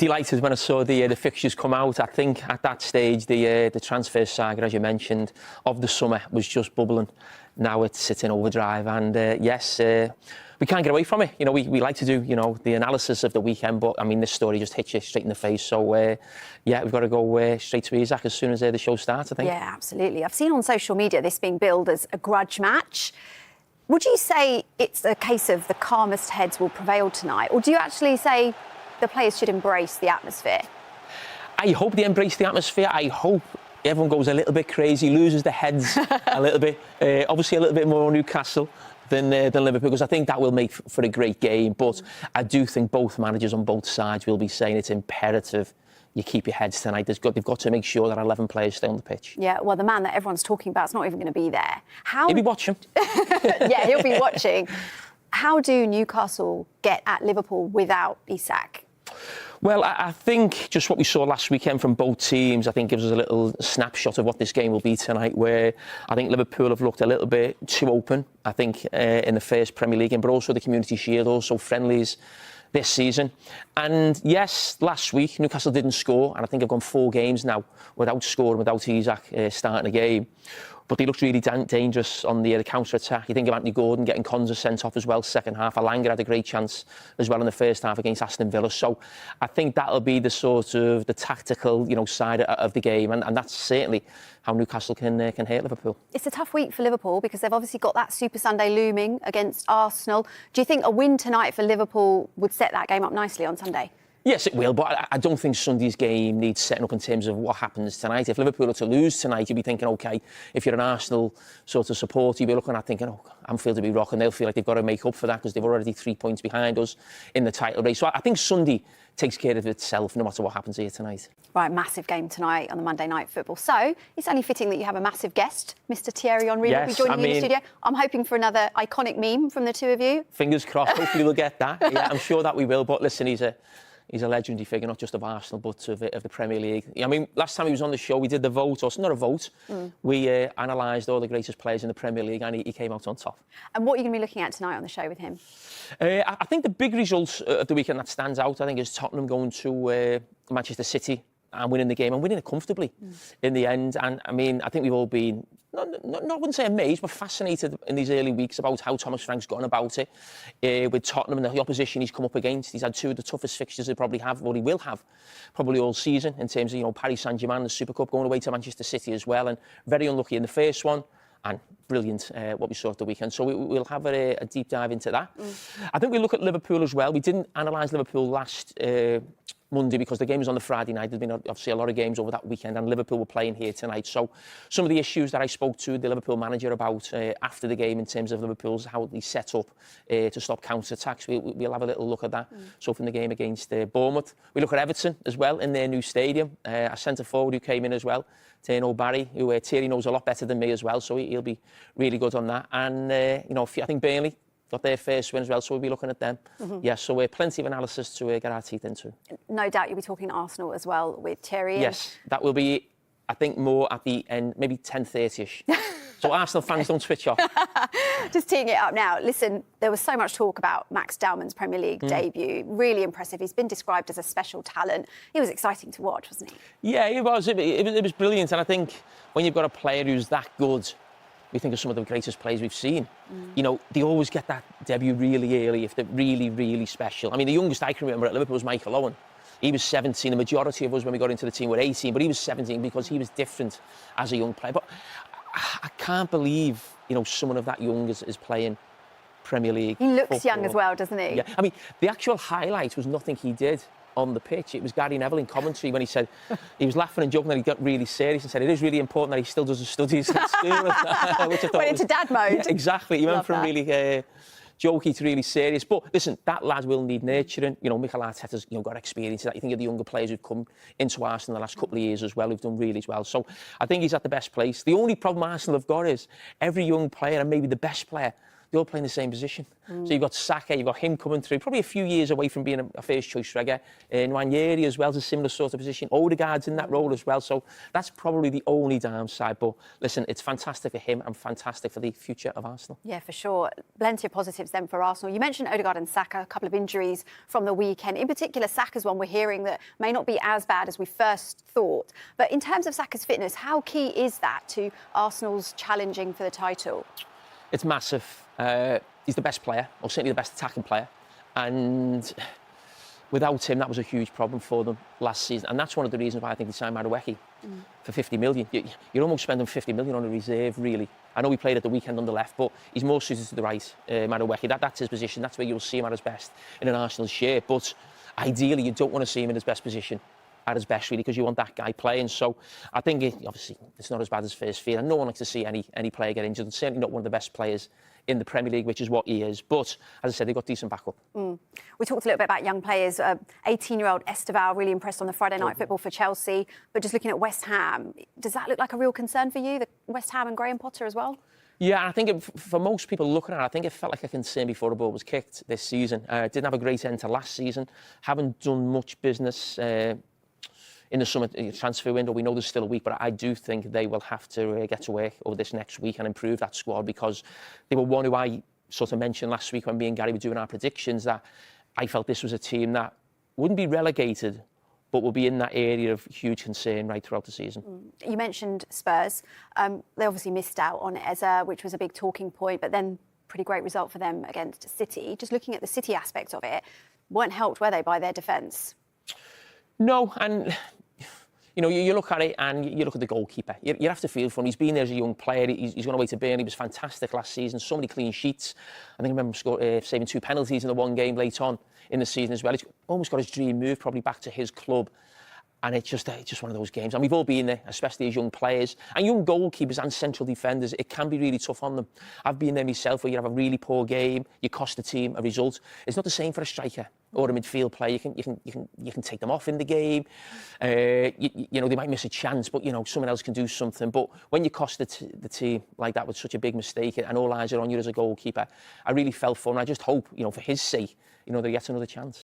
delighted when I saw the fixtures come out. I think at that stage the transfer saga, as you mentioned, of the summer was just bubbling. Now it's in overdrive, and yes, we can't get away from it. You know, we like to do the analysis of the weekend, but I mean this story just hits you straight in the face. So yeah, we've got to go straight to Isaac as soon as the show starts, I think. Yeah, absolutely. I've seen on social media this being billed as a grudge match. Would you say it's a case of the calmest heads will prevail tonight, or do you actually say the players should embrace the atmosphere? I hope they embrace the atmosphere. I hope everyone goes a little bit crazy, loses their heads a little bit. Obviously, a little bit more Newcastle than Liverpool, because I think that will make for a great game. But I do think both managers on both sides will be saying it's imperative you keep your heads tonight. They've got to make sure that 11 players stay on the pitch. Yeah, well, the man that everyone's talking about is not even going to be there. He'll be watching. Yeah, he'll be watching. How do Newcastle get at Liverpool without Isak? Well, I think just what we saw last weekend from both teams, I think gives us a little snapshot of what this game will be tonight, where I think Liverpool have looked a little bit too open, I think, in the first Premier League game, but also the Community Shield, also friendlies this season. And yes, last week Newcastle didn't score, and I think they've gone 4 games now without scoring, without Isak starting a game. But they looked really dangerous on the counter-attack. You think of Anthony Gordon getting Konza sent off as well, second half. Alanga had a great chance as well in the first half against Aston Villa. So I think that'll be the sort of the tactical, side of the game. And that's certainly how Newcastle can hurt Liverpool. It's a tough week for Liverpool because they've obviously got that Super Sunday looming against Arsenal. Do you think a win tonight for Liverpool would set that game up nicely on Sunday? Yes, it will, but I don't think Sunday's game needs setting up in terms of what happens tonight. If Liverpool are to lose tonight, you'll be thinking, OK, if you're an Arsenal sort of supporter, you'll be looking at thinking, oh, Anfield will be rocking. They'll feel like they've got to make up for that because they've already 3 points behind us in the title race. So I think Sunday takes care of itself no matter what happens here tonight. Right, massive game tonight on the Monday Night Football. So it's only fitting that you have a massive guest, Mr. Thierry Henry, will be joining you in the studio. I'm hoping for another iconic meme from the two of you. Fingers crossed, hopefully we'll get that. Yeah, I'm sure that we will. But listen, he's a legendary figure, not just of Arsenal, but of the Premier League. I mean, last time he was on the show, we did the vote, or it's not a vote. We analysed all the greatest players in the Premier League, and he came out on top. And what are you going to be looking at tonight on the show with him? I think the big results of the weekend that stands out, I think, is Tottenham going to Manchester City and winning the game, and winning it comfortably in the end. And, I mean, I think we've all been, I wouldn't say amazed, but fascinated in these early weeks about how Thomas Frank's gone about it with Tottenham and the opposition he's come up against. He's had 2 of the toughest fixtures he probably will have probably all season, in terms of, Paris Saint-Germain, the Super Cup, going away to Manchester City as well, and very unlucky in the first one. And brilliant what we saw at the weekend. So we'll have a deep dive into that. I think we look at Liverpool as well. We didn't analyse Liverpool last Monday because the game was on the Friday night. There's been obviously a lot of games over that weekend, and Liverpool were playing here tonight. So some of the issues that I spoke to the Liverpool manager about after the game in terms of Liverpool's, how they set up to stop counter-attacks, we'll have a little look at that. So from the game against Bournemouth, we look at Everton as well in their new stadium. A centre-forward who came in as well, Tierno Barry, who Thierry knows a lot better than me as well, so he'll be really good on that. And, I think Burnley got their first win as well, so we'll be looking at them. Yeah, so plenty of analysis to get our teeth into. No doubt you'll be talking Arsenal as well with Thierry. Yes, that will be, I think, more at the end, maybe 10:30ish. So Arsenal fans, don't switch off. Just teeing it up now. Listen, there was so much talk about Max Dowman's Premier League debut. Really impressive. He's been described as a special talent. He was exciting to watch, wasn't he? Yeah, he was. It was brilliant. And I think when you've got a player who's that good, we think of some of the greatest players we've seen. They always get that debut really early if they're really, really special. I mean, the youngest I can remember at Liverpool was Michael Owen. He was 17. The majority of us, when we got into the team, were 18, but he was 17 because he was different as a young player. But I can't believe, someone of that young is playing Premier League. He looks football. young as well, doesn't he? Yeah. I mean, the actual highlight was nothing he did on the pitch. It was Gary Neville in commentary when he said, he was laughing and joking, that he got really serious and said it is really important that he still does his studies at school. Which I thought went into dad mode. Yeah, exactly. He went from really jokey to really serious. But listen, that lad will need nurturing. Mikel Arteta's got experience in that. You think of the younger players who've come into Arsenal in the last couple of years as well, who've done really well. So I think he's at the best place. The only problem Arsenal have got is every young player, and maybe the best player, they all play in the same position. So you've got Saka, you've got him coming through, probably a few years away from being a first-choice striker. Nwaneri as well is a similar sort of position. Odegaard's in that role as well. So that's probably the only downside. But listen, it's fantastic for him and fantastic for the future of Arsenal. Yeah, for sure. Plenty of positives then for Arsenal. You mentioned Odegaard and Saka, a couple of injuries from the weekend. In particular, Saka's one we're hearing that may not be as bad as we first thought. But in terms of Saka's fitness, how key is that to Arsenal's challenging for the title? It's massive. He's the best player, or certainly the best attacking player. And without him, that was a huge problem for them last season. And that's one of the reasons why I think they signed Madueke for 50 million. You're almost spending 50 million on a reserve, really. I know he played at the weekend on the left, but he's more suited to the right, Madueke. That's his position. That's where you'll see him at his best in an Arsenal shirt. But ideally, you don't want to see him in his best position, at his best, really, because you want that guy playing. So I think, obviously, it's not as bad as first fear. And no one likes to see any player get injured. It's certainly not one of the best players in the Premier League, which is what he is. But, as I said, they've got decent backup. We talked a little bit about young players. 18-year-old Esteval really impressed on the Friday night football for Chelsea. But just looking at West Ham, does that look like a real concern for you, the West Ham and Graham Potter as well? Yeah, I think for most people looking at it, I think it felt like a concern before the ball was kicked this season. Didn't have a great end to last season. Haven't done much business in the summer transfer window. We know there's still a week, but I do think they will have to get to work over this next week and improve that squad, because they were one who I sort of mentioned last week when me and Gary were doing our predictions, that I felt this was a team that wouldn't be relegated, but will be in that area of huge concern right throughout the season. You mentioned Spurs. They obviously missed out on Eze, which was a big talking point, but then pretty great result for them against City. Just looking at the City aspect of it, weren't helped, were they, by their defence? No, and you look at it and you look at the goalkeeper. You have to feel for him. He's been there as a young player. He's gone away to Burnley. He was fantastic last season. So many clean sheets. I think I remember saving 2 penalties in the one game late on in the season as well. He's almost got his dream move probably back to his club. And it's just one of those games. And we've all been there, especially as young players. And young goalkeepers and central defenders, it can be really tough on them. I've been there myself, where you have a really poor game, you cost the team a result. It's not the same for a striker or a midfield player. You can take them off in the game. They might miss a chance, but someone else can do something. But when you cost the team like that with such a big mistake, and all eyes are on you as a goalkeeper, I really felt for him. I just hope, for his sake, they get another chance.